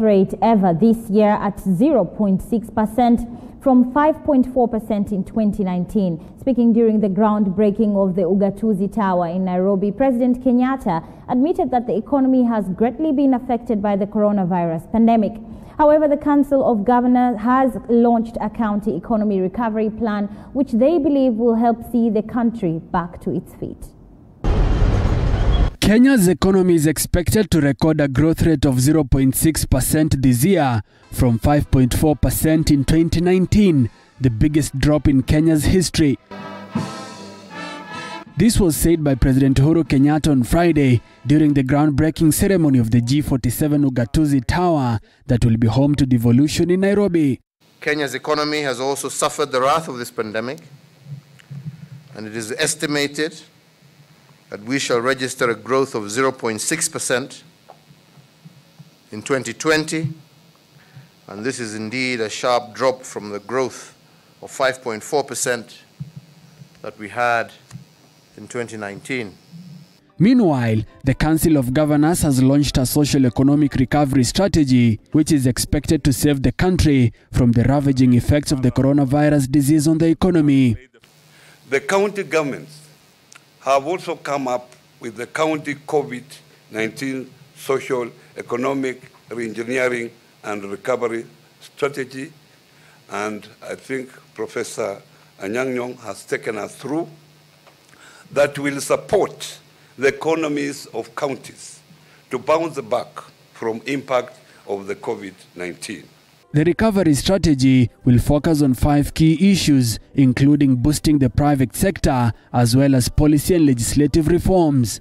growth rate ever this year at 0.6%. from 5.4% in 2019. Speaking during the groundbreaking of the Ugatuzi Tower in Nairobi, President Kenyatta admitted that the economy has greatly been affected by the coronavirus pandemic. However, the Council of Governors has launched a county economy recovery plan, which they believe will help see the country back to its feet. Kenya's economy is expected to record a growth rate of 0.6% this year, from 5.4% in 2019, the biggest drop in Kenya's history. This was said by President Uhuru Kenyatta on Friday during the groundbreaking ceremony of the G47 Ugatuzi Tower that will be home to devolution in Nairobi. Kenya's economy has also suffered the wrath of this pandemic, and it is estimated that we shall register a growth of 0.6% in 2020, and this is indeed a sharp drop from the growth of 5.4% that we had in 2019. Meanwhile, the Council of Governors has launched a social economic recovery strategy, which is expected to save the country from the ravaging effects of the coronavirus disease on the economy. The county governments have also come up with the county COVID-19 social economic reengineering and recovery strategy, and I think Professor Anyang' Nyong'o has taken us through, that will support the economies of counties to bounce back from impact of the COVID-19. The recovery strategy will focus on 5 key issues, including boosting the private sector as well as policy and legislative reforms.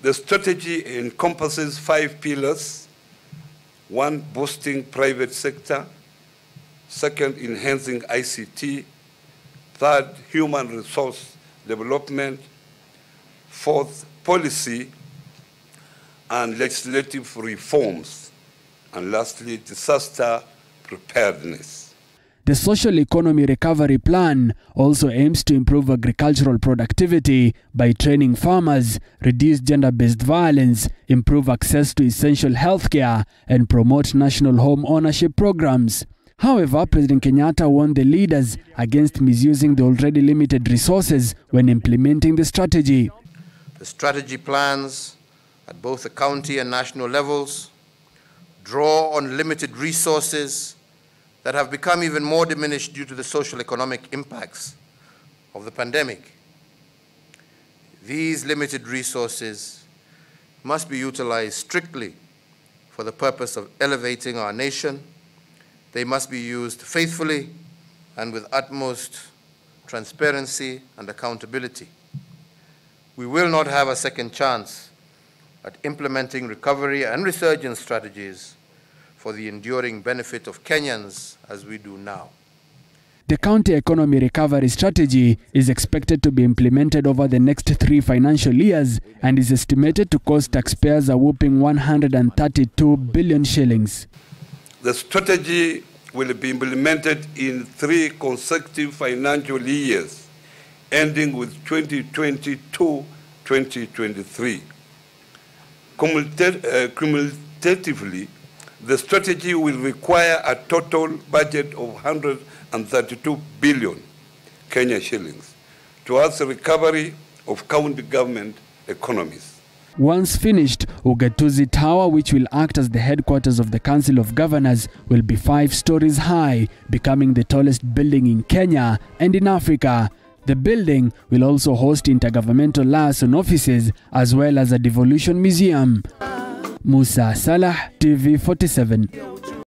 The strategy encompasses 5 pillars. 1, boosting private sector. 2, enhancing ICT. 3, human resource development. 4, policy and legislative reforms. And lastly, disaster preparedness. The Social Economy Recovery Plan also aims to improve agricultural productivity by training farmers, reduce gender-based violence, improve access to essential healthcare, and promote national home ownership programs. However, President Kenyatta warned the leaders against misusing the already limited resources when implementing the strategy. The strategy plans at both the county and national levels draw on limited resources that have become even more diminished due to the social economic impacts of the pandemic. These limited resources must be utilized strictly for the purpose of elevating our nation. They must be used faithfully and with utmost transparency and accountability. We will not have a second chance at implementing recovery and resurgence strategies for the enduring benefit of Kenyans as we do now. The county economy recovery strategy is expected to be implemented over the next 3 financial years and is estimated to cost taxpayers a whopping 132 billion shillings. The strategy will be implemented in 3 consecutive financial years, ending with 2022-2023. Cumulatively, the strategy will require a total budget of 132 billion Kenya shillings towards the recovery of county government economies. Once finished, Ugatuzi Tower, which will act as the headquarters of the Council of Governors, will be 5 stories high, becoming the tallest building in Kenya and in Africa. The building will also host intergovernmental liaison offices as well as a devolution museum. Musa Salah, TV 47.